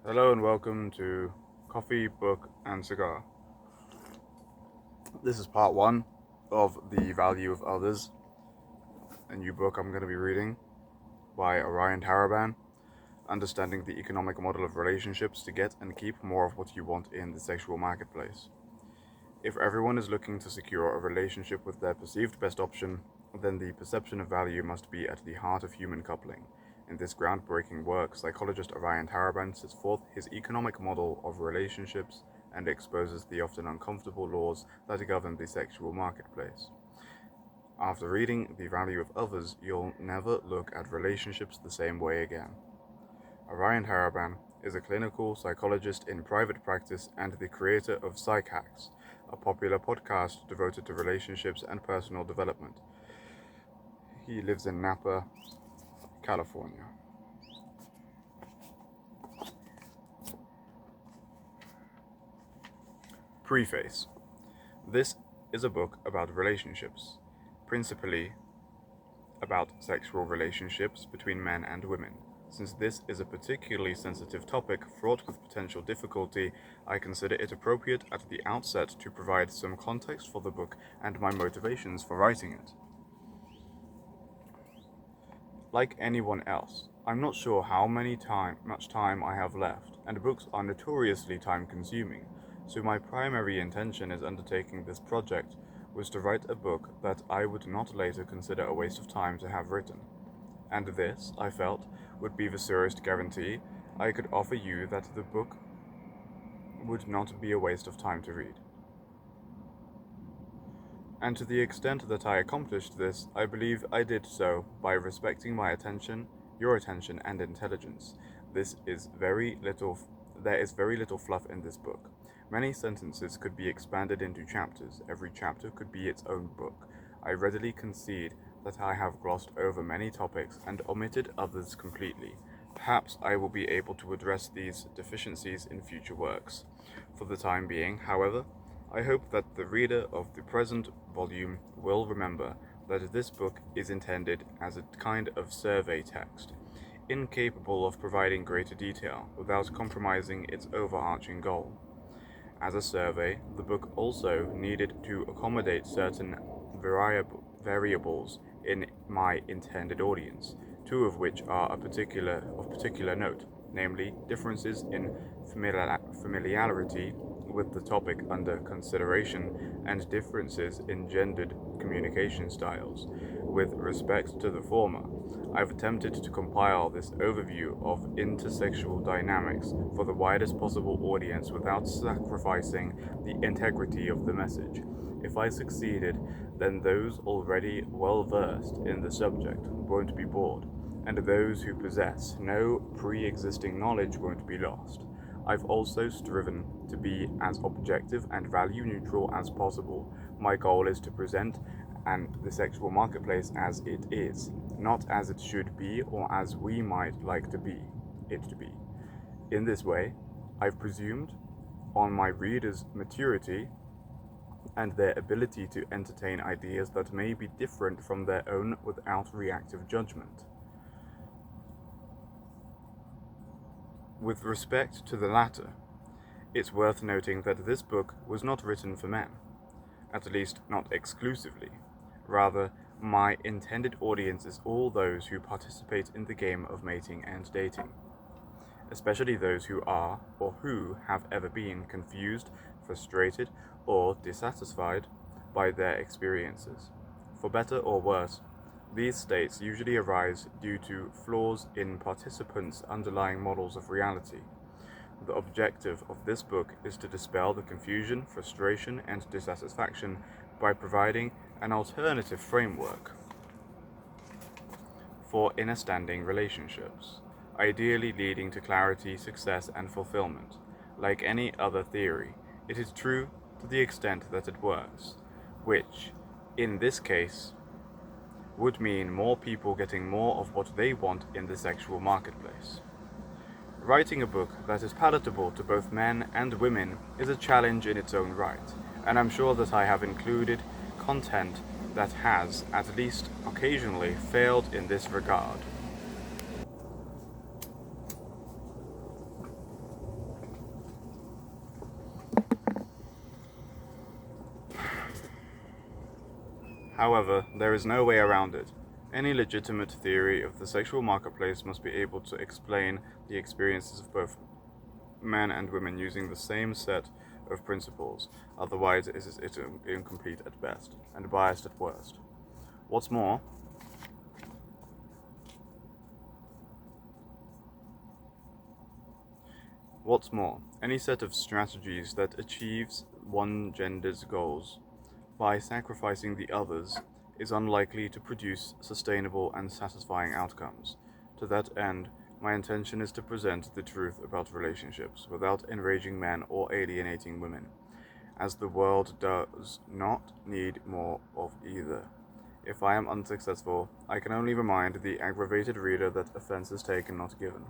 Hello and welcome to Coffee, Book and Cigar. This is part one of The Value of Others, a new book I'm going to be reading by Orion Taraban, Understanding the Economic Model of Relationships to Get and Keep More of What You Want in the Sexual Marketplace. If everyone is looking to secure a relationship with their perceived best option, then the perception of value must be at the heart of human coupling. In this groundbreaking work, psychologist Orion Taraban sets forth his economic model of relationships and exposes the often uncomfortable laws that govern the sexual marketplace. After reading The Value of Others, you'll never look at relationships the same way again. Orion Taraban is a clinical psychologist in private practice and the creator of Psych Hacks, a popular podcast devoted to relationships and personal development. He lives in Napa, California. Preface. This is a book about relationships, principally about sexual relationships between men and women. Since this is a particularly sensitive topic fraught with potential difficulty, I consider it appropriate at the outset to provide some context for the book and my motivations for writing it. Like anyone else, I'm not sure how much time I have left, and books are notoriously time-consuming, so my primary intention in undertaking this project was to write a book that I would not later consider a waste of time to have written. And this, I felt, would be the surest guarantee I could offer you that the book would not be a waste of time to read. And to the extent that I accomplished this, I believe I did so by respecting my attention, your attention, and intelligence. There is very little fluff in this book. Many sentences could be expanded into chapters. Every chapter could be its own book. I readily concede that I have glossed over many topics and omitted others completely. Perhaps I will be able to address these deficiencies in future works. For the time being, however, I hope that the reader of the present volume will remember that this book is intended as a kind of survey text, incapable of providing greater detail without compromising its overarching goal. As a survey, the book also needed to accommodate certain variables in my intended audience, two of which are of particular note, namely differences in familiarity with the topic under consideration and differences in gendered communication styles. With respect to the former, I've attempted to compile this overview of intersexual dynamics for the widest possible audience without sacrificing the integrity of the message. If I succeeded, then those already well versed in the subject won't be bored, and those who possess no pre-existing knowledge won't be lost. I've also striven to be as objective and value neutral as possible. My goal is to present the sexual marketplace as it is, not as it should be or as we might like it to be. In this way, I've presumed on my readers' maturity and their ability to entertain ideas that may be different from their own without reactive judgment. With respect to the latter, it's worth noting that this book was not written for men, at least not exclusively. Rather, my intended audience is all those who participate in the game of mating and dating, especially those who are, or who have ever been, confused, frustrated, or dissatisfied by their experiences. For better or worse, these states usually arise due to flaws in participants' underlying models of reality. The objective of this book is to dispel the confusion, frustration, and dissatisfaction by providing an alternative framework for understanding relationships, ideally leading to clarity, success, and fulfillment. Like any other theory, it is true to the extent that it works, which, in this case, would mean more people getting more of what they want in the sexual marketplace. Writing a book that is palatable to both men and women is a challenge in its own right, and I'm sure that I have included content that has, at least occasionally, failed in this regard. However, there is no way around it. Any legitimate theory of the sexual marketplace must be able to explain the experiences of both men and women using the same set of principles, otherwise it is incomplete at best and biased at worst. What's more, any set of strategies that achieves one gender's goals by sacrificing the others is unlikely to produce sustainable and satisfying outcomes. To that end, my intention is to present the truth about relationships without enraging men or alienating women, as the world does not need more of either. If I am unsuccessful, I can only remind the aggravated reader that offense is taken, not given.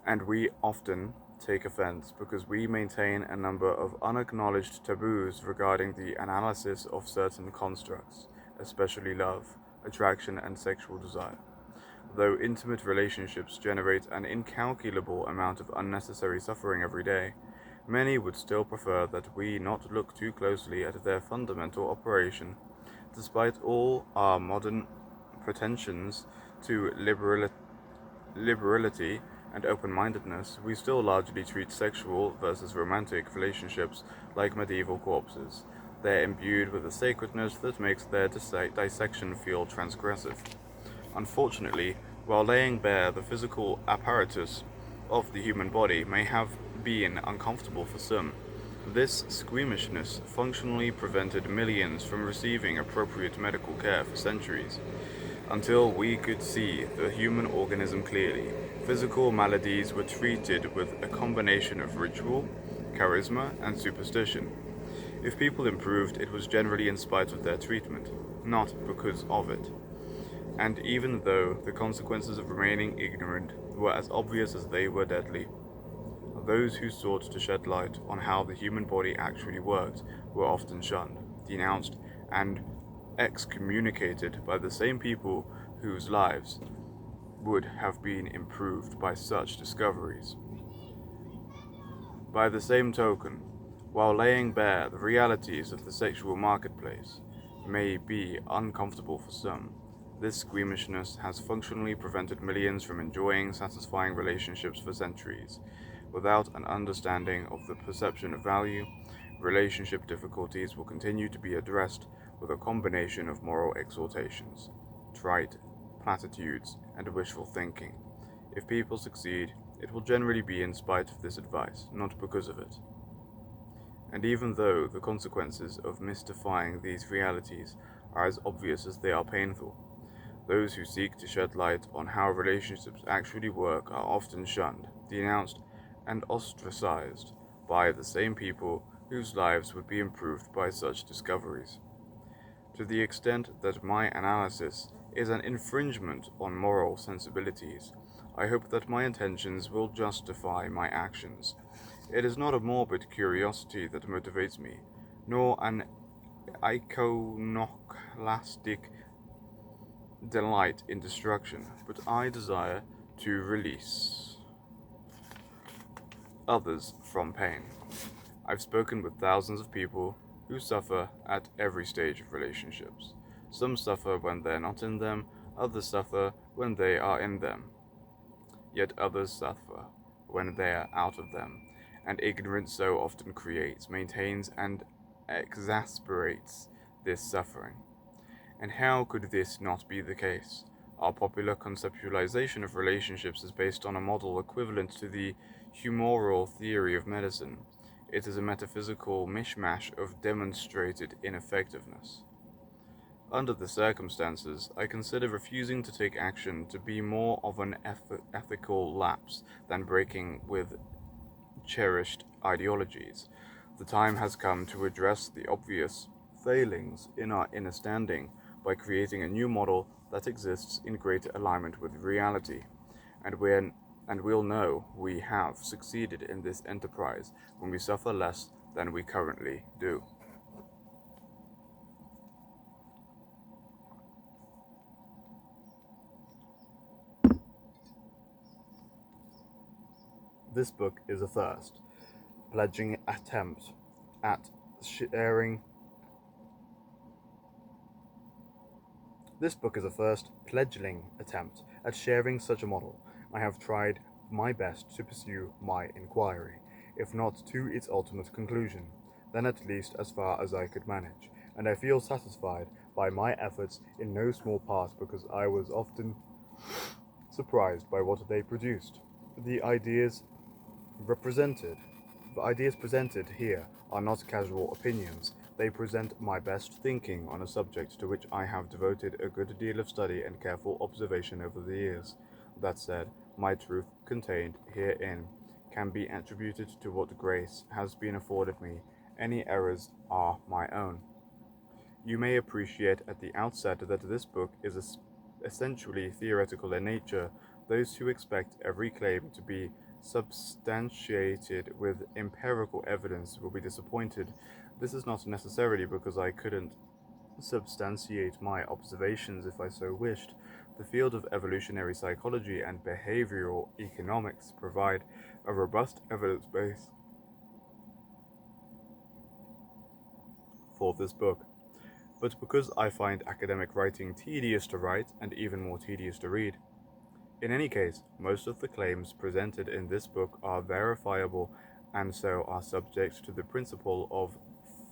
And we often take offense because we maintain a number of unacknowledged taboos regarding the analysis of certain constructs, especially love, attraction, and sexual desire. Though intimate relationships generate an incalculable amount of unnecessary suffering every day, many would still prefer that we not look too closely at their fundamental operation. Despite all our modern pretensions to liberality and open-mindedness, we still largely treat sexual versus romantic relationships like medieval corpses. They're imbued with a sacredness that makes their dissection feel transgressive. Unfortunately, while laying bare the physical apparatus of the human body may have been uncomfortable for some, this squeamishness functionally prevented millions from receiving appropriate medical care for centuries. Until we could see the human organism clearly, physical maladies were treated with a combination of ritual, charisma, and superstition. If people improved, it was generally in spite of their treatment, not because of it. And even though the consequences of remaining ignorant were as obvious as they were deadly, those who sought to shed light on how the human body actually worked were often shunned, denounced, and excommunicated by the same people whose lives would have been improved by such discoveries. By the same token, while laying bare the realities of the sexual marketplace may be uncomfortable for some, this squeamishness has functionally prevented millions from enjoying satisfying relationships for centuries. Without an understanding of the perception of value, relationship difficulties will continue to be addressed with a combination of moral exhortations, trite platitudes, and wishful thinking. If people succeed, it will generally be in spite of this advice, not because of it. And even though the consequences of mystifying these realities are as obvious as they are painful, those who seek to shed light on how relationships actually work are often shunned, denounced, and ostracized by the same people whose lives would be improved by such discoveries. To the extent that my analysis is an infringement on moral sensibilities, I hope that my intentions will justify my actions. It is not a morbid curiosity that motivates me, nor an iconoclastic delight in destruction, but I desire to release others from pain. I've spoken with thousands of people who suffer at every stage of relationships. Some suffer when they're not in them, others suffer when they are in them. Yet others suffer when they are out of them, and ignorance so often creates, maintains, and exasperates this suffering. And how could this not be the case? Our popular conceptualization of relationships is based on a model equivalent to the humoral theory of medicine. It is a metaphysical mishmash of demonstrated ineffectiveness. Under the circumstances, I consider refusing to take action to be more of an ethical lapse than breaking with cherished ideologies. The time has come to address the obvious failings in our understanding by creating a new model that exists in greater alignment with reality. And we'll know we have succeeded in this enterprise when we suffer less than we currently do. This book is a first, pledging attempt at sharing This book is a first fledgling attempt at sharing such a model. I have tried my best to pursue my inquiry, if not to its ultimate conclusion, then at least as far as I could manage, and I feel satisfied by my efforts in no small part because I was often surprised by what they produced. The ideas represented the ideas presented here are not casual opinions. They present my best thinking on a subject to which I have devoted a good deal of study and careful observation over the years. That said, my truth contained herein can be attributed to what grace has been afforded me. Any errors are my own. You may appreciate at the outset that this book is essentially theoretical in nature. Those who expect every claim to be substantiated with empirical evidence will be disappointed. This is not necessarily because I couldn't substantiate my observations if I so wished. The field of evolutionary psychology and behavioral economics provide a robust evidence base for this book. But because I find academic writing tedious to write and even more tedious to read. In any case, most of the claims presented in this book are verifiable and so are subject to the principle of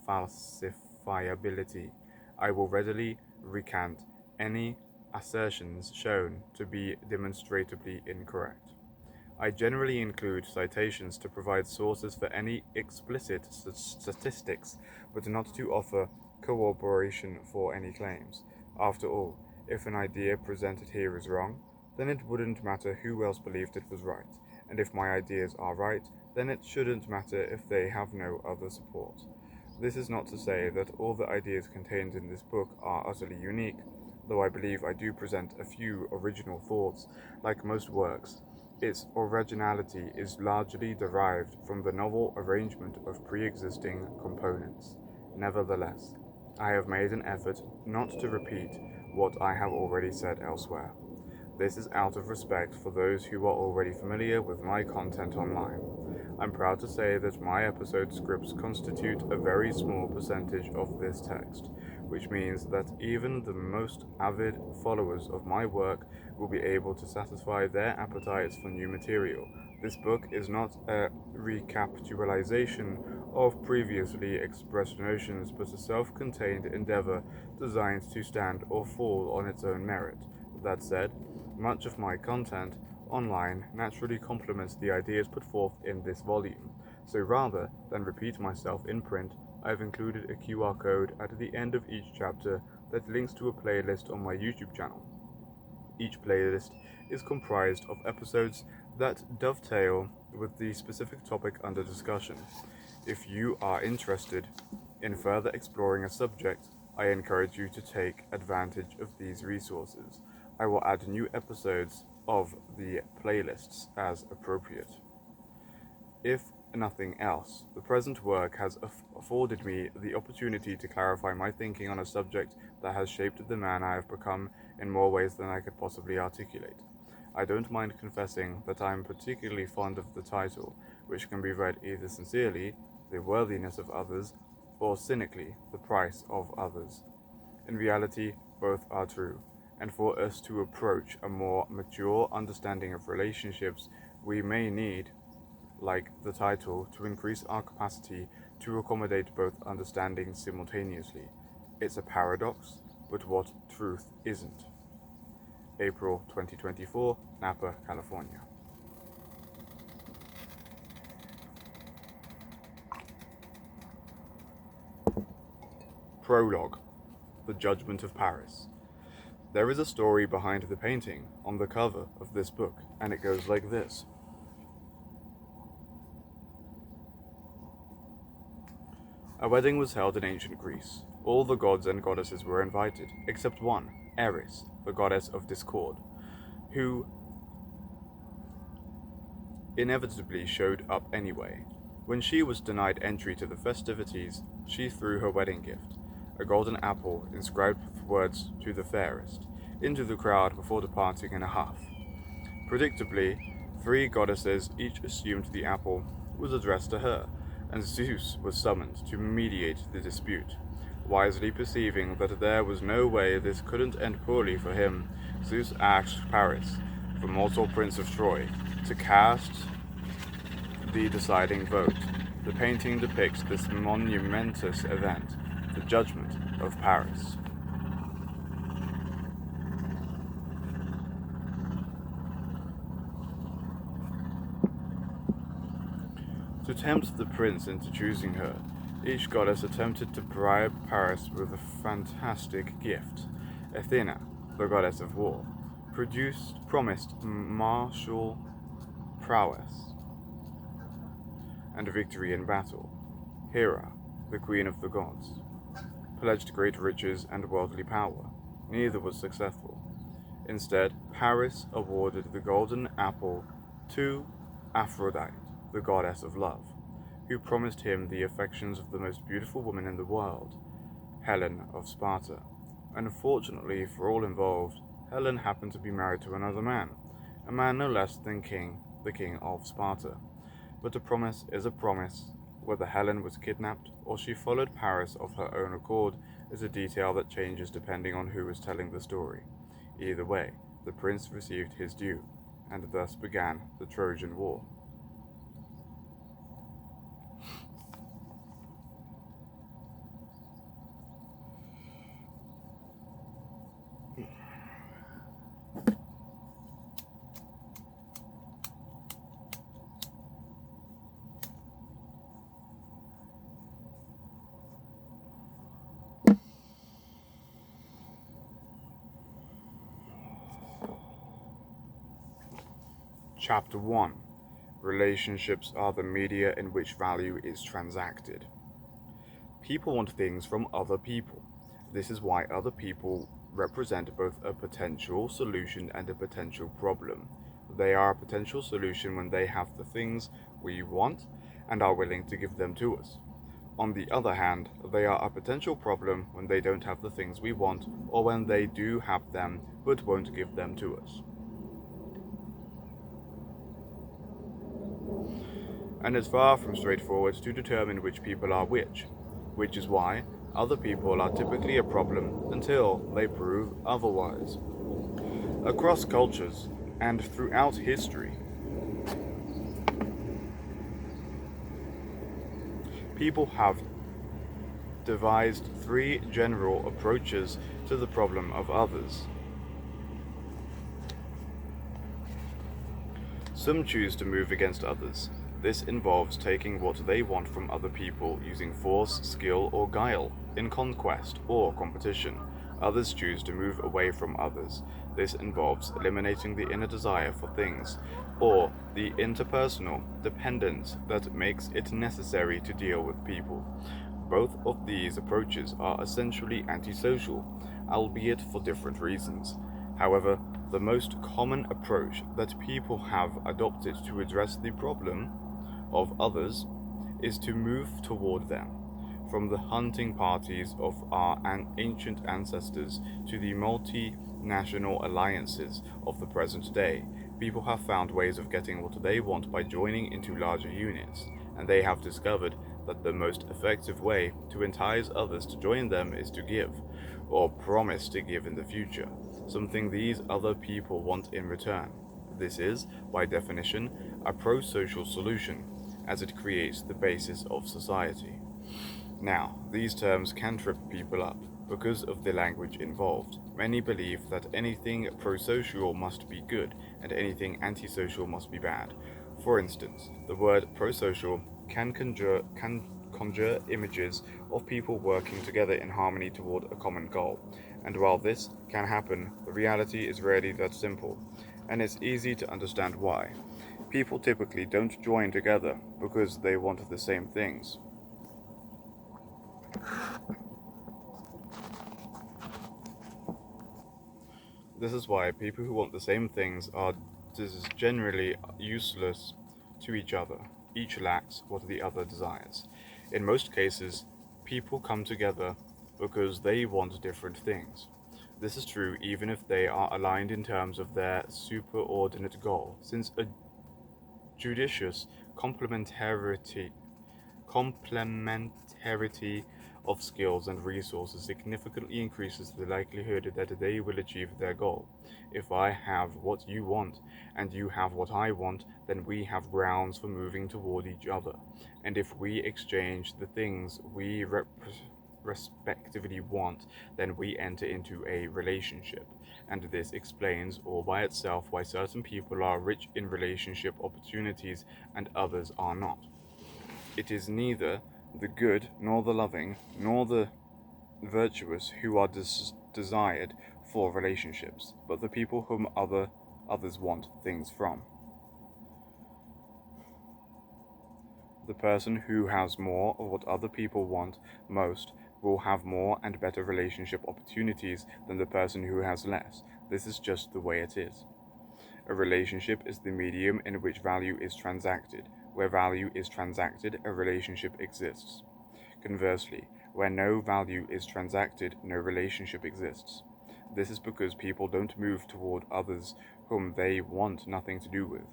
falsifiability. I will readily recant any assertions shown to be demonstrably incorrect. I generally include citations to provide sources for any explicit statistics, but not to offer corroboration for any claims. After all, if an idea presented here is wrong, then it wouldn't matter who else believed it was right, and if my ideas are right, then it shouldn't matter if they have no other support. This is not to say that all the ideas contained in this book are utterly unique, though I believe I do present a few original thoughts. Like most works, its originality is largely derived from the novel arrangement of pre-existing components. Nevertheless, I have made an effort not to repeat what I have already said elsewhere. This is out of respect for those who are already familiar with my content online. I'm proud to say that my episode scripts constitute a very small percentage of this text, which means that even the most avid followers of my work will be able to satisfy their appetites for new material. This book is not a recapitulation of previously expressed notions, but a self-contained endeavor designed to stand or fall on its own merit. That said, much of my content online naturally complements the ideas put forth in this volume, so rather than repeat myself in print, I have included a QR code at the end of each chapter that links to a playlist on my YouTube channel. Each playlist is comprised of episodes that dovetail with the specific topic under discussion. If you are interested in further exploring a subject, I encourage you to take advantage of these resources. I will add new episodes of the playlists as appropriate. If nothing else, the present work has afforded me the opportunity to clarify my thinking on a subject that has shaped the man I have become in more ways than I could possibly articulate. I don't mind confessing that I am particularly fond of the title, which can be read either sincerely, The Worthiness of Others, or cynically, The Price of Others. In reality, both are true, and for us to approach a more mature understanding of relationships, we may need, like the title, to increase our capacity to accommodate both understandings simultaneously. It's a paradox, but what truth isn't? April 2024, Napa, California. Prologue: The Judgment of Paris. There is a story behind the painting on the cover of this book, and it goes like this. A wedding was held in ancient Greece. All the gods and goddesses were invited, except one, Eris, the goddess of discord, who inevitably showed up anyway. When she was denied entry to the festivities, she threw her wedding gift, a golden apple inscribed with words "to the fairest," into the crowd before departing in a huff. Predictably, 3 goddesses each assumed the apple was addressed to her, and Zeus was summoned to mediate the dispute. Wisely perceiving that there was no way this couldn't end poorly for him, Zeus asked Paris, the mortal prince of Troy, to cast the deciding vote. The painting depicts this monumentous event, the Judgment of Paris. To tempt the prince into choosing her, each goddess attempted to bribe Paris with a fantastic gift. Athena, the goddess of war, promised martial prowess and victory in battle. Hera, the queen of the gods, pledged great riches and worldly power. Neither was successful. Instead, Paris awarded the golden apple to Aphrodite, the goddess of love, who promised him the affections of the most beautiful woman in the world, Helen of Sparta. Unfortunately for all involved, Helen happened to be married to another man, a man no less than the king of Sparta. But a promise is a promise. Whether Helen was kidnapped or she followed Paris of her own accord is a detail that changes depending on who is telling the story. Either way, the prince received his due, and thus began the Trojan War. Chapter 1. Relationships are the media in which value is transacted. People want things from other people. This is why other people represent both a potential solution and a potential problem. They are a potential solution when they have the things we want and are willing to give them to us. On the other hand, they are a potential problem when they don't have the things we want or when they do have them but won't give them to us. And it's far from straightforward to determine which people are which is why other people are typically a problem until they prove otherwise. Across cultures and throughout history, people have devised three general approaches to the problem of others. Some choose to move against others. This involves taking what they want from other people using force, skill, or guile in conquest or competition. Others choose to move away from others. This involves eliminating the inner desire for things or the interpersonal dependence that makes it necessary to deal with people. Both of these approaches are essentially antisocial, albeit for different reasons. However, the most common approach that people have adopted to address the problem of others is to move toward them. From the hunting parties of our ancient ancestors to the multinational alliances of the present day, people have found ways of getting what they want by joining into larger units, and they have discovered that the most effective way to entice others to join them is to give, or promise to give in the future, something these other people want in return. This is, by definition, a pro-social solution, as it creates the basis of society. Now, these terms can trip people up because of the language involved. Many believe that anything pro-social must be good and anything antisocial must be bad. For instance, the word pro-social can conjure images of people working together in harmony toward a common goal. And while this can happen, the reality is rarely that simple, and it's easy to understand why. People typically don't join together because they want the same things. This is why people who want the same things are generally useless to each other. Each lacks what the other desires. In most cases, people come together because they want different things. This is true even if they are aligned in terms of their superordinate goal, since a judicious complementarity of skills and resources significantly increases the likelihood that they will achieve their goal. If I have what you want and you have what I want, then we have grounds for moving toward each other. And if we exchange the things we respectively want, then we enter into a relationship. And this explains all by itself why certain people are rich in relationship opportunities and others are not. It is neither the good, nor the loving, nor the virtuous who are desired for relationships, but the people whom others want things from. The person who has more of what other people want most will have more and better relationship opportunities than the person who has less. This is just the way it is. A relationship is the medium in which value is transacted. Where value is transacted, a relationship exists. Conversely, where no value is transacted, no relationship exists. This is because people don't move toward others whom they want nothing to do with.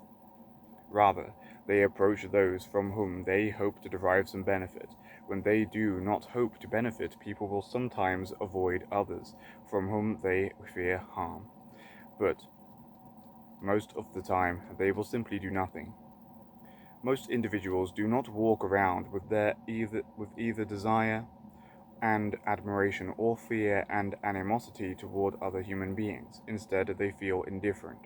Rather, they approach those from whom they hope to derive some benefit. When they do not hope to benefit, people will sometimes avoid others from whom they fear harm. But most of the time, they will simply do nothing. Most individuals do not walk around with either desire and admiration or fear and animosity toward other human beings. Instead, they feel indifferent.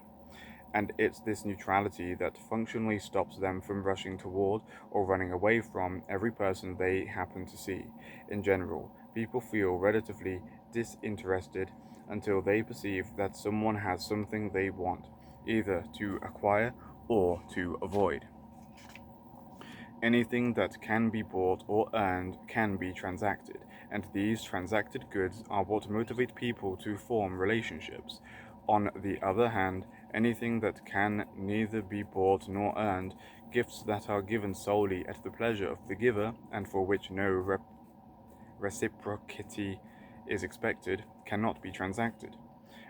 And it's this neutrality that functionally stops them from rushing toward or running away from every person they happen to see. In general, people feel relatively disinterested until they perceive that someone has something they want, either to acquire or to avoid. Anything that can be bought or earned can be transacted, and these transacted goods are what motivate people to form relationships. On the other hand, anything that can neither be bought nor earned, gifts that are given solely at the pleasure of the giver and for which no reciprocity is expected, cannot be transacted,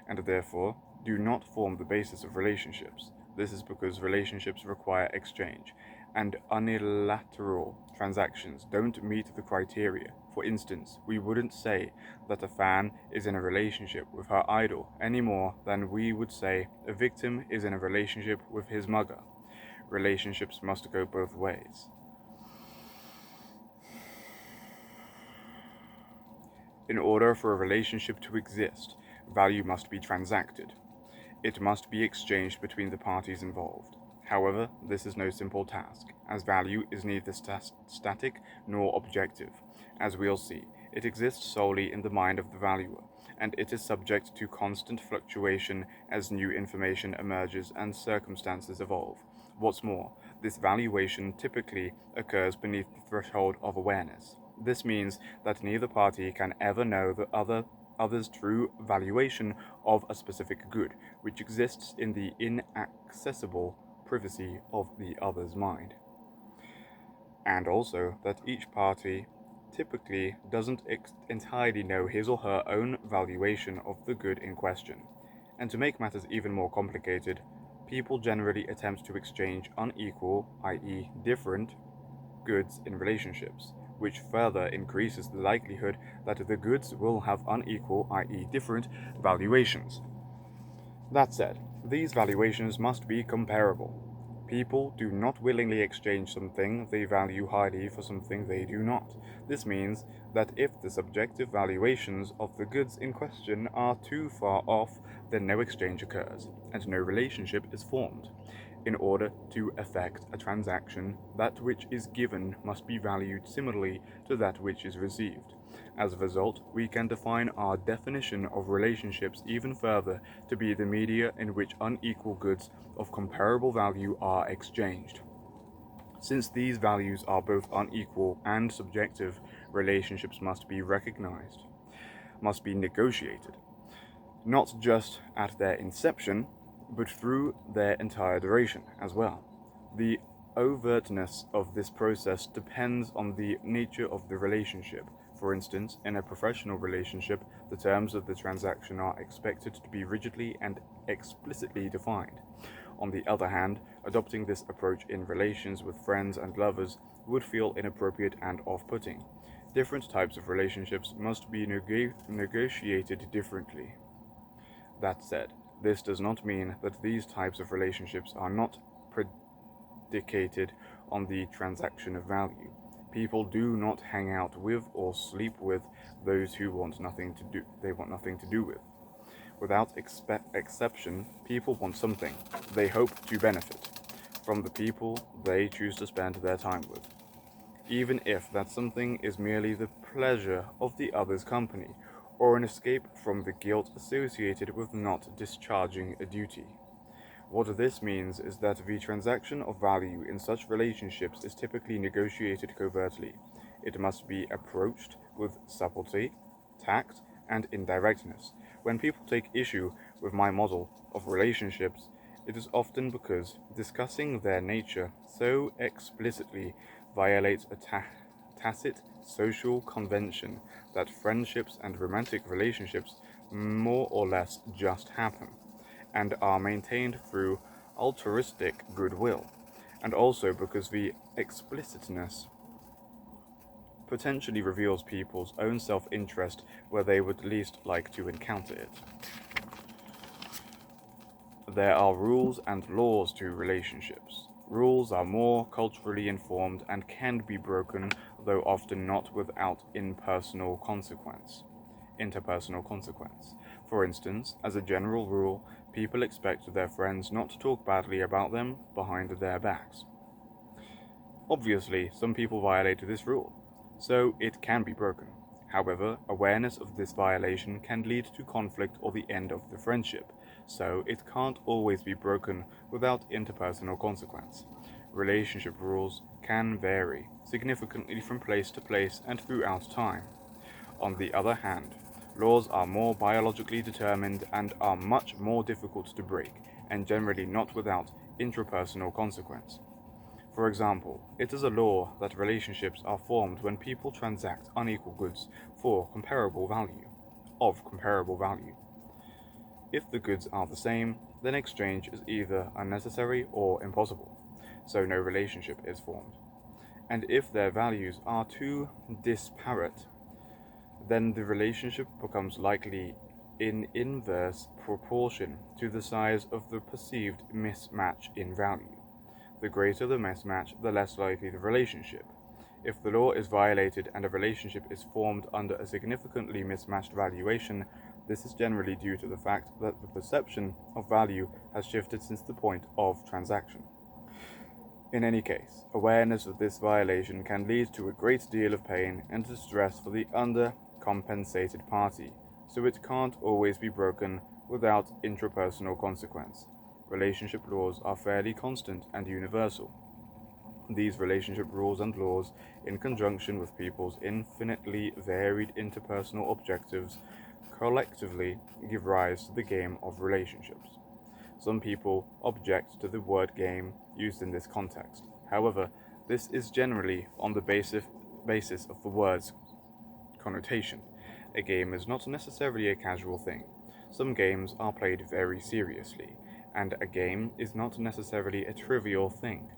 and therefore do not form the basis of relationships. This is because relationships require exchange, and unilateral transactions don't meet the criteria. For instance, we wouldn't say that a fan is in a relationship with her idol any more than we would say a victim is in a relationship with his mugger. Relationships must go both ways. In order for a relationship to exist, value must be transacted. It must be exchanged between the parties involved. However, this is no simple task, as value is neither static nor objective. As we'll see, it exists solely in the mind of the valuer, and it is subject to constant fluctuation as new information emerges and circumstances evolve. What's more, this valuation typically occurs beneath the threshold of awareness. This means that neither party can ever know the other's true valuation of a specific good, which exists in the inaccessible privacy of the other's mind. And also that each party typically doesn't entirely know his or her own valuation of the good in question. And to make matters even more complicated, people generally attempt to exchange unequal, i.e., different, goods in relationships, which further increases the likelihood that the goods will have unequal, i.e., different, valuations. That said, these valuations must be comparable. People do not willingly exchange something they value highly for something they do not. This means that if the subjective valuations of the goods in question are too far off, then no exchange occurs, and no relationship is formed. In order to effect a transaction, that which is given must be valued similarly to that which is received. As a result, we can define our definition of relationships even further to be the media in which unequal goods of comparable value are exchanged. Since these values are both unequal and subjective, relationships must be recognized, must be negotiated, not just at their inception, but through their entire duration as well. The overtness of this process depends on the nature of the relationship. For instance, in a professional relationship, the terms of the transaction are expected to be rigidly and explicitly defined. On the other hand, adopting this approach in relations with friends and lovers would feel inappropriate and off-putting. Different types of relationships must be negotiated differently. That said, this does not mean that these types of relationships are not predicated on the transaction of value. People do not hang out with or sleep with those who want nothing to do with. Without exception, people want something. They hope to benefit from the people they choose to spend their time with, even if that something is merely the pleasure of the other's company or an escape from the guilt associated with not discharging a duty. What this means is that the transaction of value in such relationships is typically negotiated covertly. It must be approached with subtlety, tact, and indirectness. When people take issue with my model of relationships, it is often because discussing their nature so explicitly violates a tacit social convention that friendships and romantic relationships more or less just happen, and are maintained through altruistic goodwill, and also because the explicitness potentially reveals people's own self-interest where they would least like to encounter it. There are rules and laws to relationships. Rules are more culturally informed and can be broken, though often not without interpersonal consequence. For instance, as a general rule, people expect their friends not to talk badly about them behind their backs. Obviously, some people violate this rule, so it can be broken. However, awareness of this violation can lead to conflict or the end of the friendship, so it can't always be broken without interpersonal consequence. Relationship rules can vary significantly from place to place and throughout time. On the other hand, laws are more biologically determined and are much more difficult to break, and generally not without intrapersonal consequence. For example, it is a law that relationships are formed when people transact unequal goods of comparable value. If the goods are the same, then exchange is either unnecessary or impossible, so no relationship is formed. And if their values are too disparate, then the relationship becomes likely in inverse proportion to the size of the perceived mismatch in value. The greater the mismatch, the less likely the relationship. If the law is violated and a relationship is formed under a significantly mismatched valuation, this is generally due to the fact that the perception of value has shifted since the point of transaction. In any case, awareness of this violation can lead to a great deal of pain and distress for the undercompensated party, so it can't always be broken without intrapersonal consequence. Relationship laws are fairly constant and universal. These relationship rules and laws, in conjunction with people's infinitely varied interpersonal objectives, collectively give rise to the game of relationships. Some people object to the word game used in this context. However, this is generally on the basis of the word's connotation. A game is not necessarily a casual thing. Some games are played very seriously, and a game is not necessarily a trivial thing.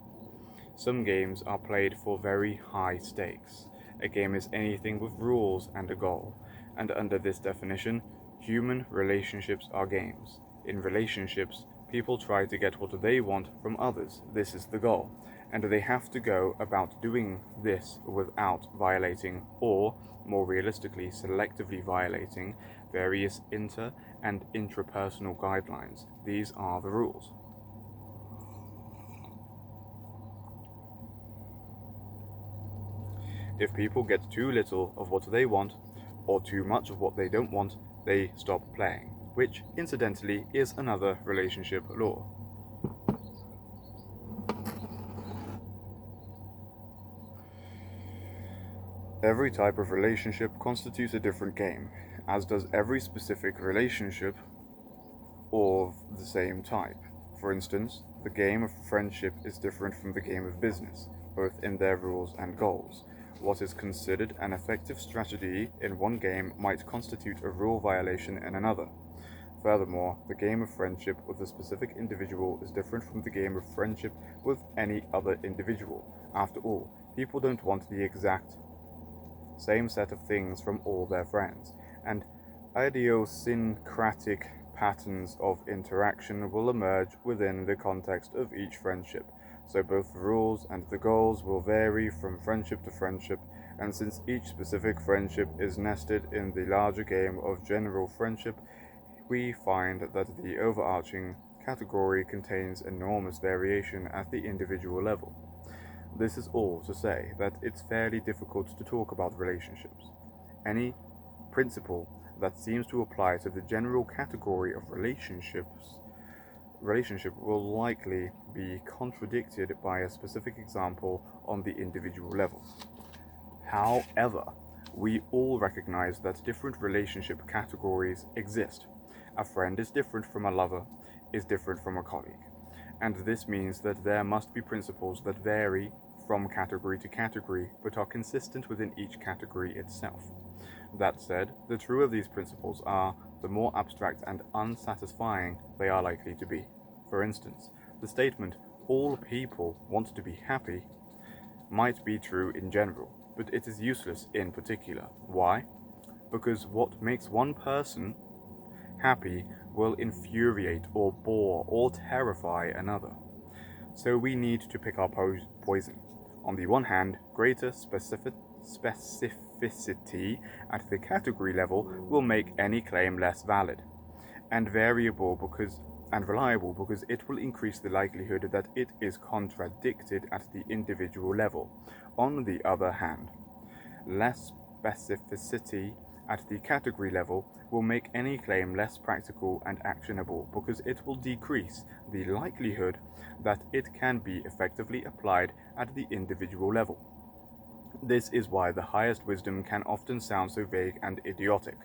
Some games are played for very high stakes. A game is anything with rules and a goal, and under this definition, human relationships are games. In relationships, people try to get what they want from others. This is the goal, and they have to go about doing this without violating, or, more realistically, selectively violating, various inter- and intrapersonal guidelines. These are the rules. If people get too little of what they want, or too much of what they don't want, they stop playing, which, incidentally, is another relationship law. Every type of relationship constitutes a different game, as does every specific relationship of the same type. For instance, the game of friendship is different from the game of business, both in their rules and goals. What is considered an effective strategy in one game might constitute a rule violation in another. Furthermore, the game of friendship with a specific individual is different from the game of friendship with any other individual. After all, people don't want the exact same set of things from all their friends, and idiosyncratic patterns of interaction will emerge within the context of each friendship. So both the rules and the goals will vary from friendship to friendship, and since each specific friendship is nested in the larger game of general friendship, we find that the overarching category contains enormous variation at the individual level. This is all to say that it's fairly difficult to talk about relationships. Any principle that seems to apply to the general category of relationship will likely be contradicted by a specific example on the individual level. However, we all recognize that different relationship categories exist. A friend is different from a lover, is different from a colleague, and this means that there must be principles that vary from category to category but are consistent within each category itself. That said, the truer these principles are, the more abstract and unsatisfying they are likely to be. For instance, the statement, all people want to be happy, might be true in general, but it is useless in particular. Why? Because what makes one person happy will infuriate or bore or terrify another. So we need to pick our poison. On the one hand, greater specificity at the category level will make any claim less valid and reliable because it will increase the likelihood that it is contradicted at the individual level. On the other hand, less specificity at the category level will make any claim less practical and actionable because it will decrease the likelihood that it can be effectively applied at the individual level. This is why the highest wisdom can often sound so vague and idiotic,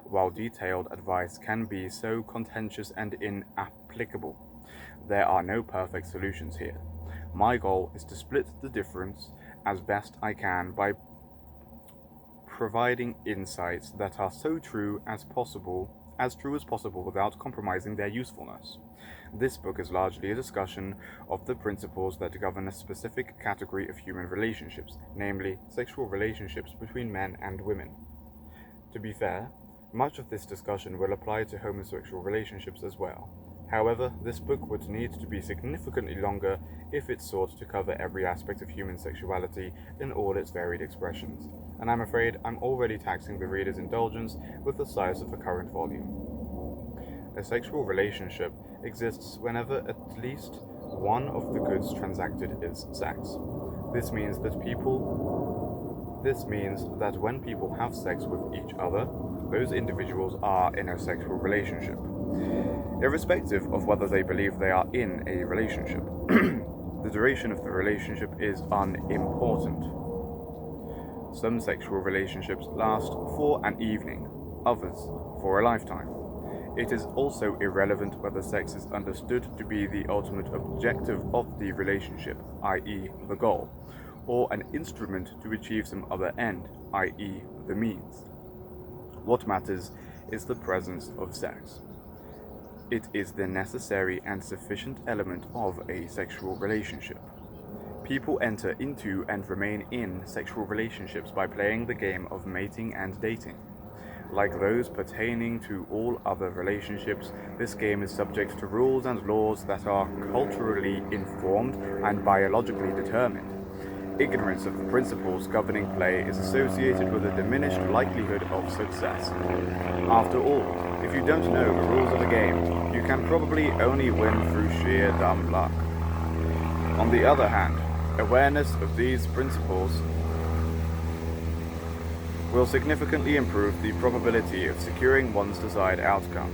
while detailed advice can be so contentious and inapplicable. There are no perfect solutions here. My goal is to split the difference as best I can by providing insights that are so true as possible without compromising their usefulness. This book is largely a discussion of the principles that govern a specific category of human relationships, namely sexual relationships between men and women. To be fair, much of this discussion will apply to homosexual relationships as well. However, this book would need to be significantly longer if it sought to cover every aspect of human sexuality in all its varied expressions, and I'm afraid I'm already taxing the reader's indulgence with the size of the current volume. A sexual relationship exists whenever at least one of the goods transacted is sex. This means that when people have sex with each other, those individuals are in a sexual relationship, irrespective of whether they believe they are in a relationship. The duration of the relationship is unimportant. Some sexual relationships last for an evening, others for a lifetime. It is also irrelevant whether sex is understood to be the ultimate objective of the relationship, i.e. the goal, or an instrument to achieve some other end, i.e. the means. What matters is the presence of sex. It is the necessary and sufficient element of a sexual relationship. People enter into and remain in sexual relationships by playing the game of mating and dating. Like those pertaining to all other relationships, this game is subject to rules and laws that are culturally informed and biologically determined. Ignorance of the principles governing play is associated with a diminished likelihood of success. After all, if you don't know the rules of the game, you can probably only win through sheer dumb luck. On the other hand, awareness of these principles will significantly improve the probability of securing one's desired outcome.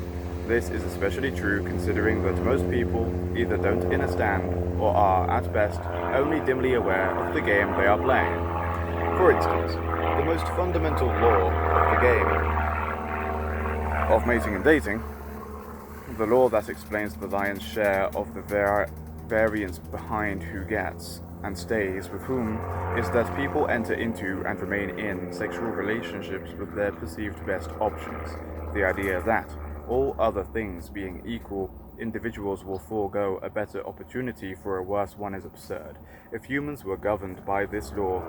This is especially true considering that most people either don't understand or are, at best, only dimly aware of the game they are playing. For instance, the most fundamental law of the game of mating and dating, the law that explains the lion's share of the variance behind who gets and stays with whom, is that people enter into and remain in sexual relationships with their perceived best options. The idea that, all other things being equal, individuals will forego a better opportunity for a worse one is absurd. If humans were governed by this law,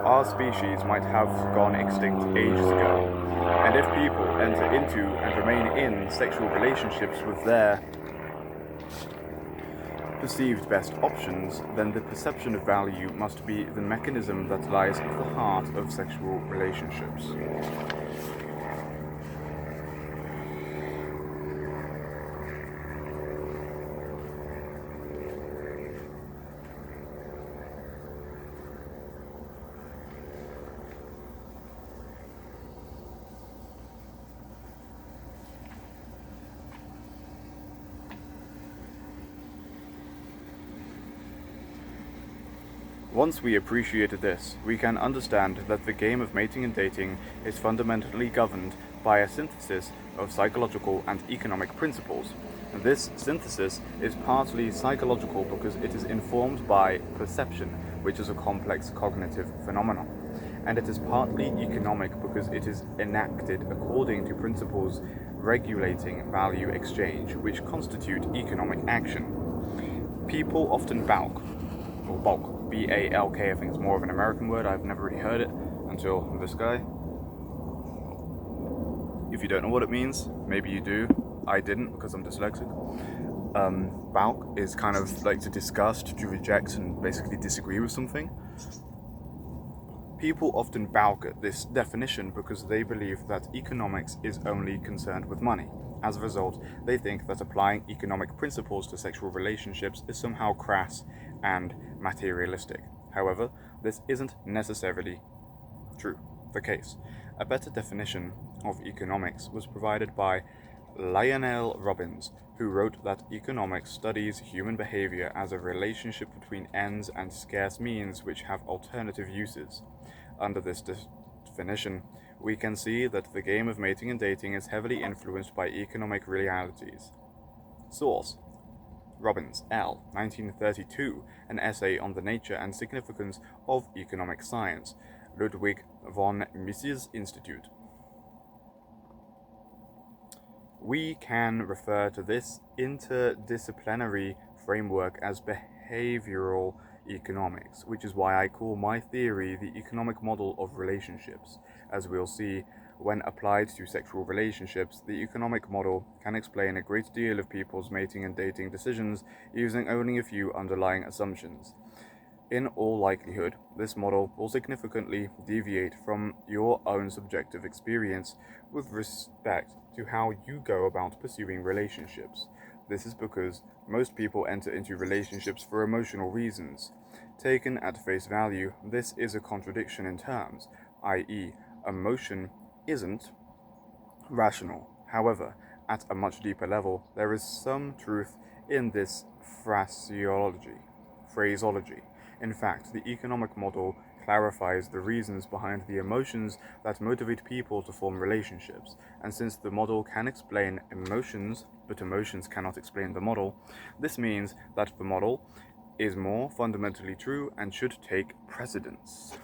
our species might have gone extinct ages ago. And if people enter into and remain in sexual relationships with their perceived best options, then the perception of value must be the mechanism that lies at the heart of sexual relationships. Once we appreciated this, we can understand that the game of mating and dating is fundamentally governed by a synthesis of psychological and economic principles. This synthesis is partly psychological because it is informed by perception, which is a complex cognitive phenomenon, and it is partly economic because it is enacted according to principles regulating value exchange, which constitute economic action. People often bulk, B-A-L-K, I think it's more of an American word. I've never really heard it until this guy. If you don't know what it means, maybe you do. I didn't because I'm dyslexic. Balk is kind of like to disgust, to reject, and basically disagree with something. People often balk at this definition because they believe that economics is only concerned with money. As a result, they think that applying economic principles to sexual relationships is somehow crass and materialistic. However, this isn't necessarily the case. A better definition of economics was provided by Lionel Robbins, who wrote that economics studies human behavior as a relationship between ends and scarce means which have alternative uses. Under this definition, we can see that the game of mating and dating is heavily influenced by economic realities. Source: Robbins, L., 1932, an essay on the nature and significance of economic science, Ludwig von Mises Institute. We can refer to this interdisciplinary framework as behavioral economics, which is why I call my theory the economic model of relationships. As we'll see, when applied to sexual relationships, the economic model can explain a great deal of people's mating and dating decisions using only a few underlying assumptions. In all likelihood, this model will significantly deviate from your own subjective experience with respect to how you go about pursuing relationships. This is because most people enter into relationships for emotional reasons. Taken at face value, this is a contradiction in terms, i.e., emotion isn't rational. However, at a much deeper level, there is some truth in this phraseology. In fact, the economic model clarifies the reasons behind the emotions that motivate people to form relationships, and since the model can explain emotions, but emotions cannot explain the model, this means that the model is more fundamentally true and should take precedence.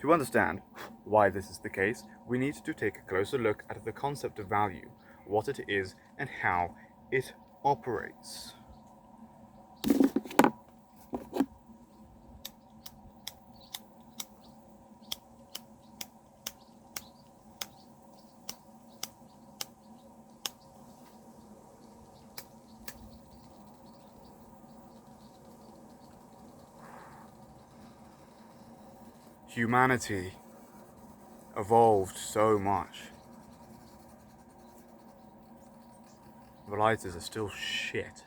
To understand why this is the case, we need to take a closer look at the concept of value, what it is, and how it operates. Humanity evolved so much. The lighters are still shit.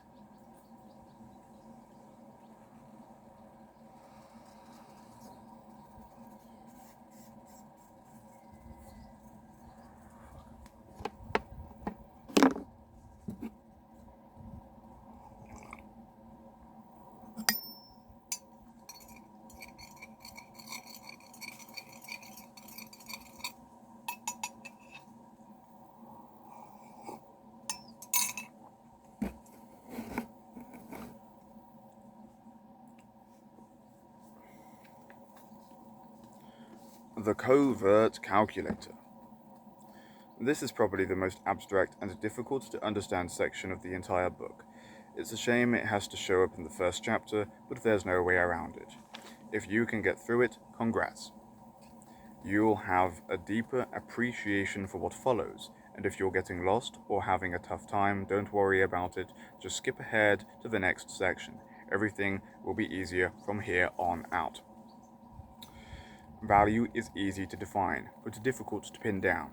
The covert calculator. This is probably the most abstract and difficult to understand section of the entire book. It's a shame it has to show up in the first chapter, but there's no way around it. If you can get through it, congrats. You'll have a deeper appreciation for what follows, and if you're getting lost or having a tough time, don't worry about it, just skip ahead to the next section. Everything will be easier from here on out. Value is easy to define, but difficult to pin down.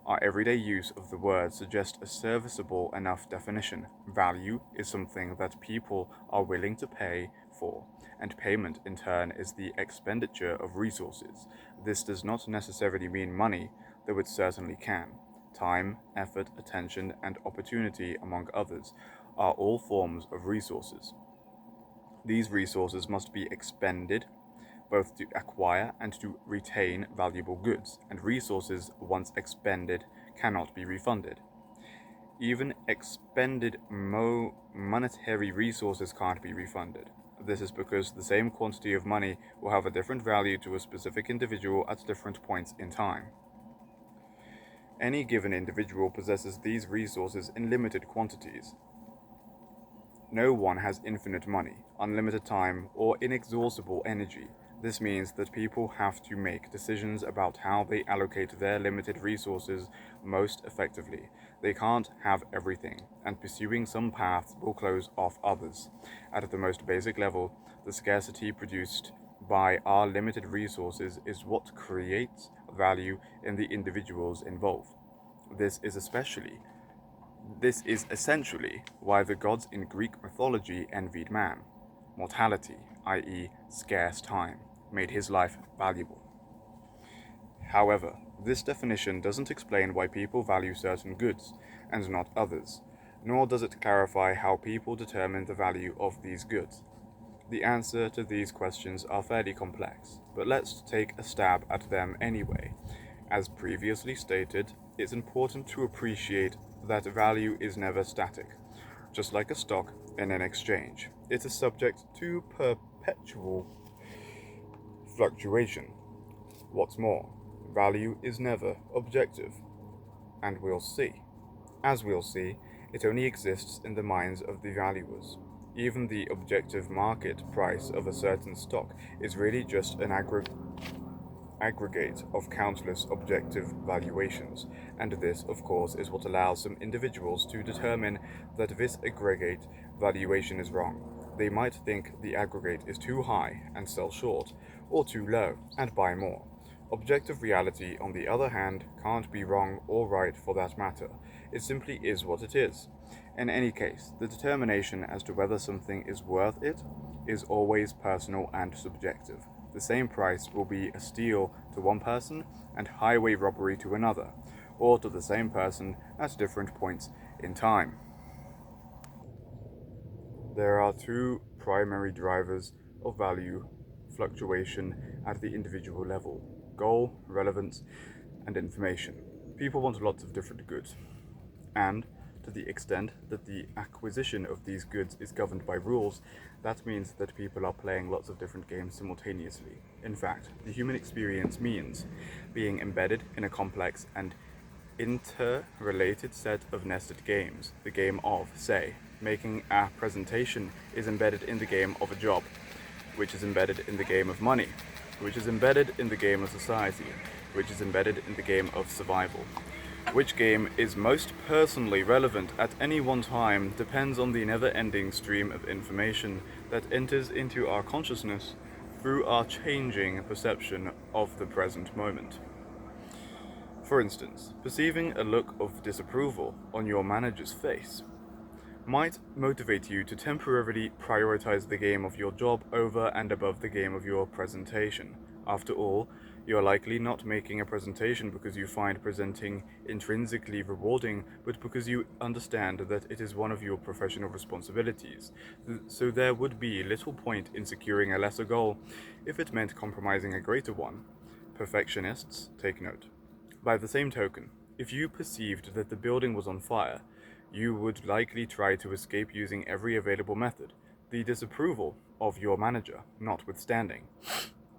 Our everyday use of the word suggests a serviceable enough definition. Value is something that people are willing to pay for, and payment in turn is the expenditure of resources. This does not necessarily mean money, though it certainly can. Time, effort, attention, and opportunity, among others, are all forms of resources. These resources must be expended both to acquire and to retain valuable goods, and resources once expended cannot be refunded. Even expended monetary resources can't be refunded. This is because the same quantity of money will have a different value to a specific individual at different points in time. Any given individual possesses these resources in limited quantities. No one has infinite money, unlimited time, or inexhaustible energy. This means that people have to make decisions about how they allocate their limited resources most effectively. They can't have everything, and pursuing some paths will close off others. At the most basic level, the scarcity produced by our limited resources is what creates value in the individuals involved. This is essentially why the gods in Greek mythology envied man. Mortality, i.e., scarce time, made his life valuable. However, this definition doesn't explain why people value certain goods and not others, nor does it clarify how people determine the value of these goods. The answer to these questions are fairly complex, but let's take a stab at them anyway. As previously stated, it's important to appreciate that value is never static. Just like a stock in an exchange, it is subject to perpetual fluctuation. What's more, value is never objective, and as we'll see, it only exists in the minds of the valuers. Even the objective market price of a certain stock is really just an aggregate of countless objective valuations, and this, of course, is what allows some individuals to determine that this aggregate valuation is wrong. They might think the aggregate is too high and sell short, or too low and buy more. Objective reality, on the other hand, can't be wrong or right for that matter. It simply is what it is. In any case, the determination as to whether something is worth it is always personal and subjective. The same price will be a steal to one person and highway robbery to another, or to the same person at different points in time. There are two primary drivers of value fluctuation at the individual level: goal, relevance, and information. People want lots of different goods, and to the extent that the acquisition of these goods is governed by rules, that means that people are playing lots of different games simultaneously. In fact, the human experience means being embedded in a complex and interrelated set of nested games. The game of, say, making a presentation is embedded in the game of a job, which is embedded in the game of money, which is embedded in the game of society, which is embedded in the game of survival. Which game is most personally relevant at any one time depends on the never-ending stream of information that enters into our consciousness through our changing perception of the present moment. For instance, perceiving a look of disapproval on your manager's face might motivate you to temporarily prioritize the game of your job over and above the game of your presentation. After all, you are likely not making a presentation because you find presenting intrinsically rewarding, but because you understand that it is one of your professional responsibilities. So there would be little point in securing a lesser goal if it meant compromising a greater one. Perfectionists take note. By the same token, if you perceived that the building was on fire, you would likely try to escape using every available method, the disapproval of your manager notwithstanding.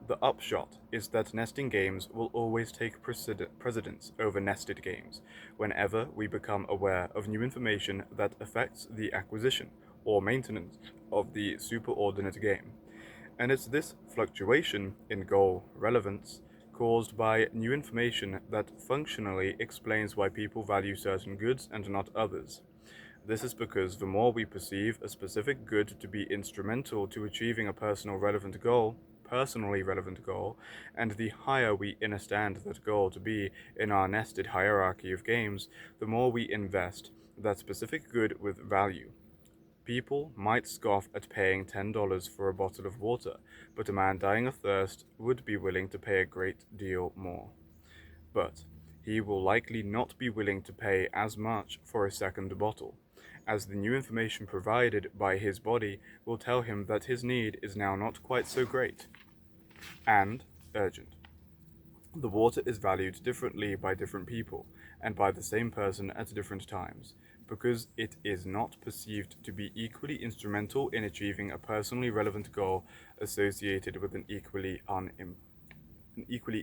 The upshot is that nesting games will always take precedence over nested games whenever we become aware of new information that affects the acquisition or maintenance of the superordinate game. And it's this fluctuation in goal relevance caused by new information that functionally explains why people value certain goods and not others. This is because the more we perceive a specific good to be instrumental to achieving a personally relevant goal, and the higher we understand that goal to be in our nested hierarchy of games, the more we invest that specific good with value. People might scoff at paying $10 for a bottle of water, but a man dying of thirst would be willing to pay a great deal more. But he will likely not be willing to pay as much for a second bottle, as the new information provided by his body will tell him that his need is now not quite so great and urgent. The water is valued differently by different people and by the same person at different times, because it is not perceived to be equally instrumental in achieving a personally relevant goal associated with an equally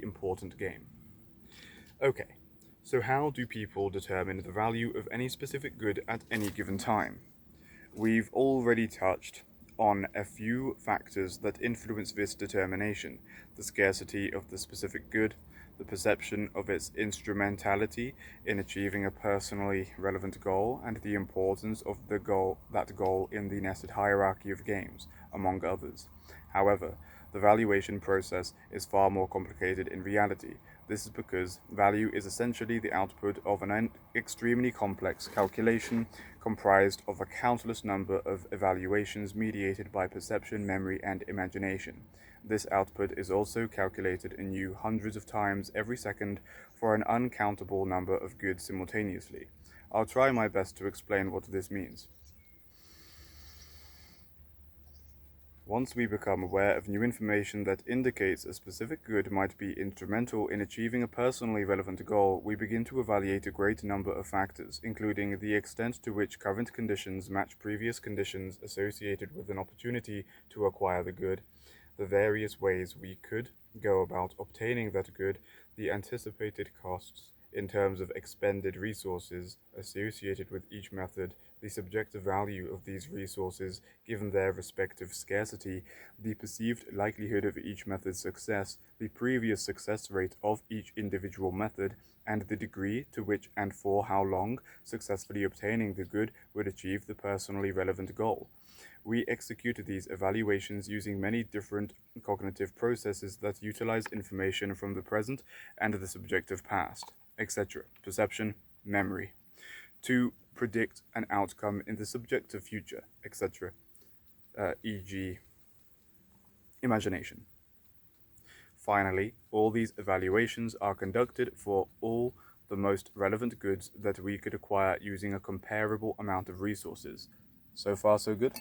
important game. Okay, so how do people determine the value of any specific good at any given time? We've already touched on a few factors that influence this determination: the scarcity of the specific good, the perception of its instrumentality in achieving a personally relevant goal, and the importance of that goal in the nested hierarchy of games, among others. However, the valuation process is far more complicated in reality. This is because value is essentially the output of an extremely complex calculation comprised of a countless number of evaluations mediated by perception, memory, and imagination. This output is also calculated anew hundreds of times every second for an uncountable number of goods simultaneously. I'll try my best to explain what this means. Once we become aware of new information that indicates a specific good might be instrumental in achieving a personally relevant goal, we begin to evaluate a great number of factors, including the extent to which current conditions match previous conditions associated with an opportunity to acquire the good, the various ways we could go about obtaining that good, the anticipated costs in terms of expended resources associated with each method, the subjective value of these resources given their respective scarcity, the perceived likelihood of each method's success, the previous success rate of each individual method, and the degree to which and for how long successfully obtaining the good would achieve the personally relevant goal. We execute these evaluations using many different cognitive processes that utilize information from the present and the subjective past, etc., perception, memory, to predict an outcome in the subjective future, etc., e.g., imagination. Finally, all these evaluations are conducted for all the most relevant goods that we could acquire using a comparable amount of resources. So far, so good?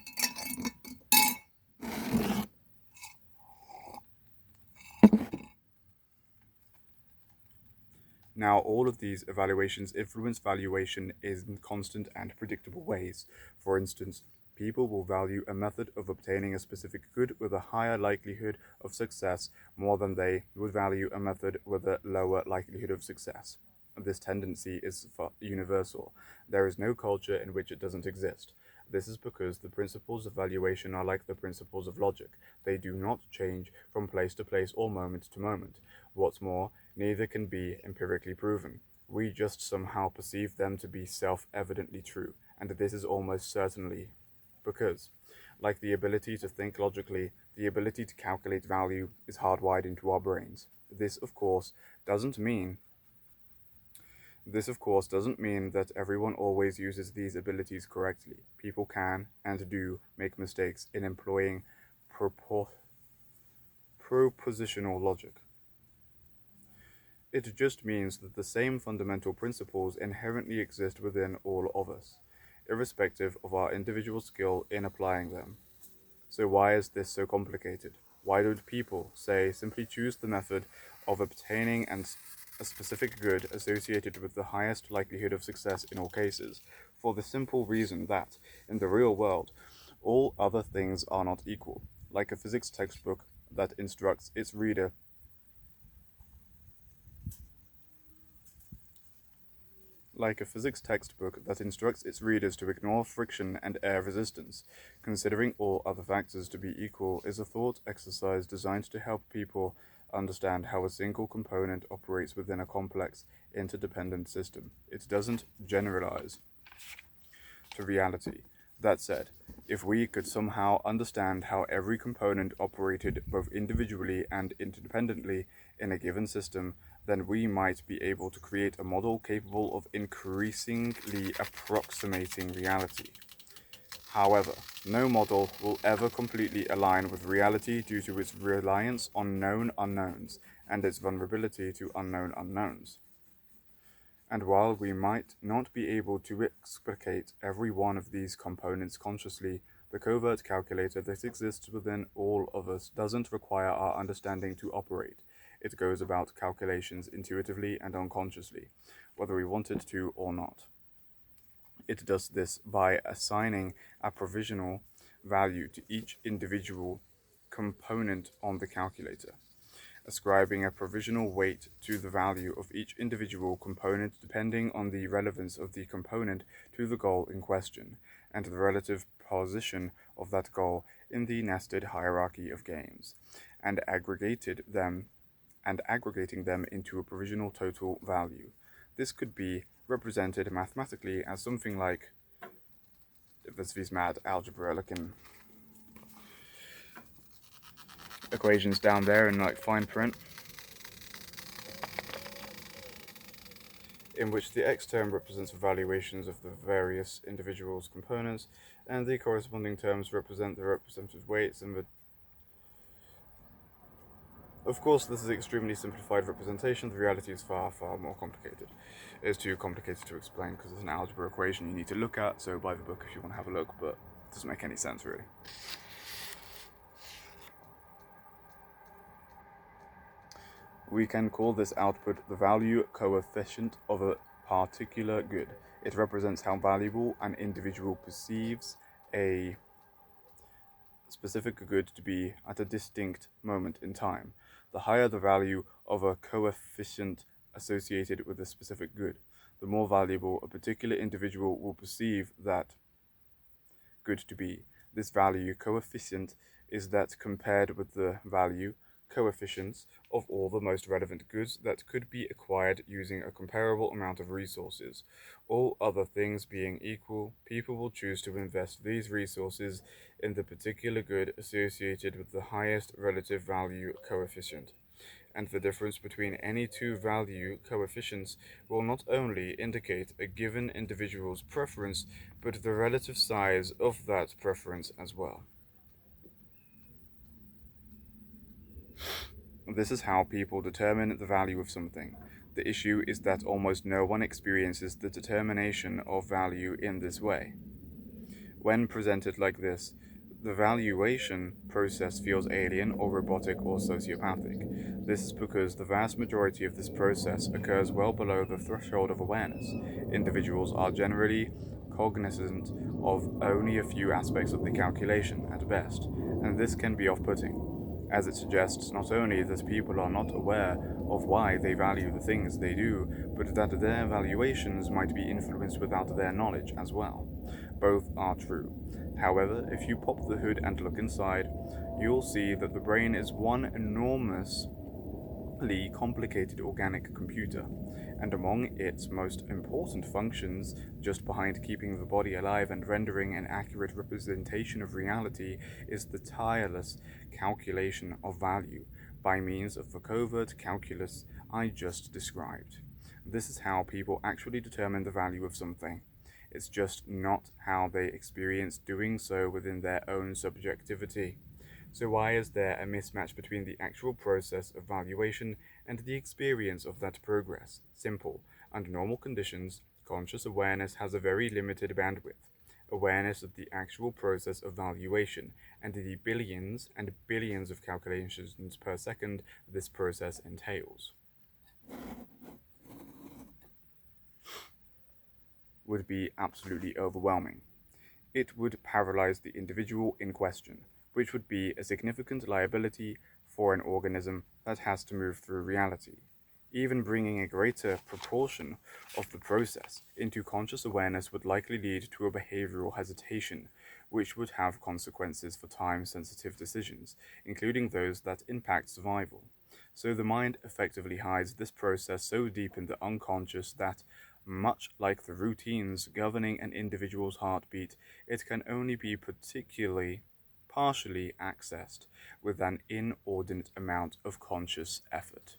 Now, all of these evaluations influence valuation in constant and predictable ways. For instance, people will value a method of obtaining a specific good with a higher likelihood of success more than they would value a method with a lower likelihood of success. This tendency is universal. There is no culture in which it doesn't exist. This is because the principles of valuation are like the principles of logic. They do not change from place to place or moment to moment. What's more, neither can be empirically proven. We just somehow perceive them to be self-evidently true, and this is almost certainly because, like the ability to think logically, the ability to calculate value is hardwired into our brains. This, of course, doesn't mean that everyone always uses these abilities correctly. People can and do make mistakes in employing propositional logic. It just means that the same fundamental principles inherently exist within all of us, irrespective of our individual skill in applying them. So why is this so complicated? Why don't people, say, simply choose the method of obtaining a specific good associated with the highest likelihood of success in all cases, for the simple reason that, in the real world, all other things are not equal. Like a physics textbook, that instructs its reader like a physics textbook that instructs its readers to ignore friction and air resistance, considering all other factors to be equal, is a thought exercise designed to help people understand how a single component operates within a complex, interdependent system. It doesn't generalize to reality. That said, if we could somehow understand how every component operated both individually and interdependently in a given system, then we might be able to create a model capable of increasingly approximating reality. However, no model will ever completely align with reality due to its reliance on known unknowns and its vulnerability to unknown unknowns. And while we might not be able to explicate every one of these components consciously, the covert calculator that exists within all of us doesn't require our understanding to operate. It goes about calculations intuitively and unconsciously, whether we want it to or not. It does this by assigning a provisional value to each individual component on the calculator, ascribing a provisional weight to the value of each individual component depending on the relevance of the component to the goal in question, and the relative position of that goal in the nested hierarchy of games, and aggregating them into a provisional total value. This could be represented mathematically as something like, if there's these mad algebra looking equations down there in like fine print, in which the x term represents evaluations of the various individuals' components, and the corresponding terms represent the representative weights and the. Of course, this is an extremely simplified representation. The reality is far, far more complicated. It is too complicated to explain because it's an algebra equation you need to look at, so buy the book if you want to have a look, but it doesn't make any sense really. We can call this output the value coefficient of a particular good. It represents how valuable an individual perceives a specific good to be at a distinct moment in time. The higher the value of a coefficient associated with a specific good, the more valuable a particular individual will perceive that good to be. This value coefficient is that compared with the value coefficients of all the most relevant goods that could be acquired using a comparable amount of resources. All other things being equal, people will choose to invest these resources in the particular good associated with the highest relative value coefficient. And the difference between any two value coefficients will not only indicate a given individual's preference, but the relative size of that preference as well. This is how people determine the value of something. The issue is that almost no one experiences the determination of value in this way. When presented like this, the valuation process feels alien or robotic or sociopathic. This is because the vast majority of this process occurs well below the threshold of awareness. Individuals are generally cognizant of only a few aspects of the calculation at best, and this can be off-putting, as it suggests not only that people are not aware of why they value the things they do, but that their valuations might be influenced without their knowledge as well. Both are true. However, if you pop the hood and look inside, you'll see that the brain is one enormously complicated organic computer, and among its most important functions, just behind keeping the body alive and rendering an accurate representation of reality, is the tireless calculation of value by means of the covert calculus I just described. This is how people actually determine the value of something. It's just not how they experience doing so within their own subjectivity. So why is there a mismatch between the actual process of valuation and the experience of that progress? Simple. Under normal conditions, conscious awareness has a very limited bandwidth. Awareness of the actual process of valuation and the billions and billions of calculations per second this process entails would be absolutely overwhelming. It would paralyze the individual in question, which would be a significant liability for an organism that has to move through reality, even bringing a greater proportion of the process into conscious awareness would likely lead to a behavioral hesitation, which would have consequences for time-sensitive decisions, including those that impact survival. So the mind effectively hides this process so deep in the unconscious that, much like the routines governing an individual's heartbeat, it can only be partially accessed with an inordinate amount of conscious effort.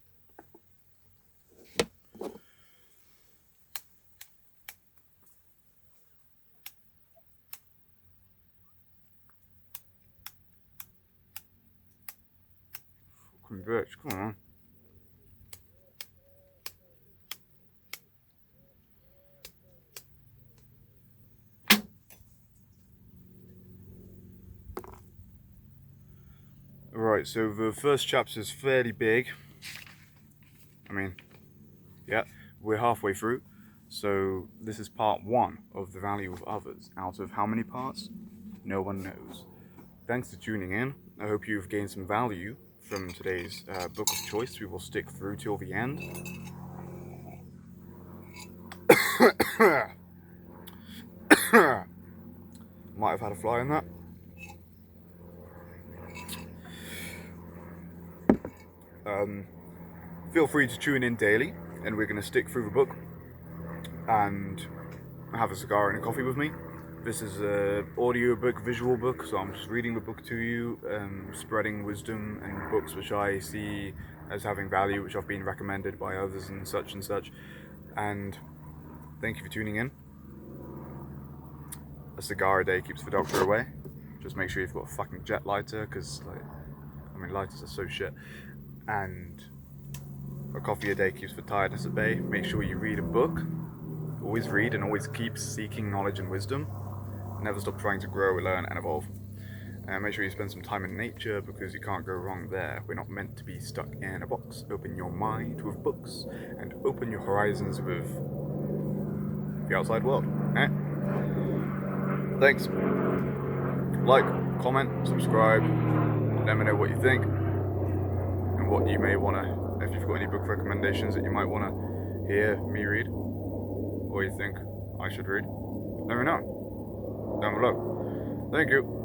Converge, come on. Right, so the first chapter is fairly big. I mean, yeah, we're halfway through. So this is part one of the value of others. Out of how many parts? No one knows. Thanks for tuning in. I hope you've gained some value from today's book of choice. We will stick through till the end. Might have had a fly in that. Feel free to tune in daily, and we're going to stick through the book and have a cigar and a coffee with me. This is an audio book, visual book, so I'm just reading the book to you, spreading wisdom and books which I see as having value, which I've been recommended by others and such. And thank you for tuning in. A cigar a day keeps the doctor away. Just make sure you've got a fucking jet lighter, because lighters are so shit. And a coffee a day keeps the tiredness at bay. Make sure you read a book. Always read and always keep seeking knowledge and wisdom. Never stop trying to grow, learn, and evolve. And make sure you spend some time in nature, because you can't go wrong there. We're not meant to be stuck in a box. Open your mind with books and open your horizons with the outside world. Eh? Thanks. Like, comment, subscribe. Let me know what you think and what you may want to, if you've got any book recommendations that you might want to hear me read, or you think I should read. Let me know down below. Thank you.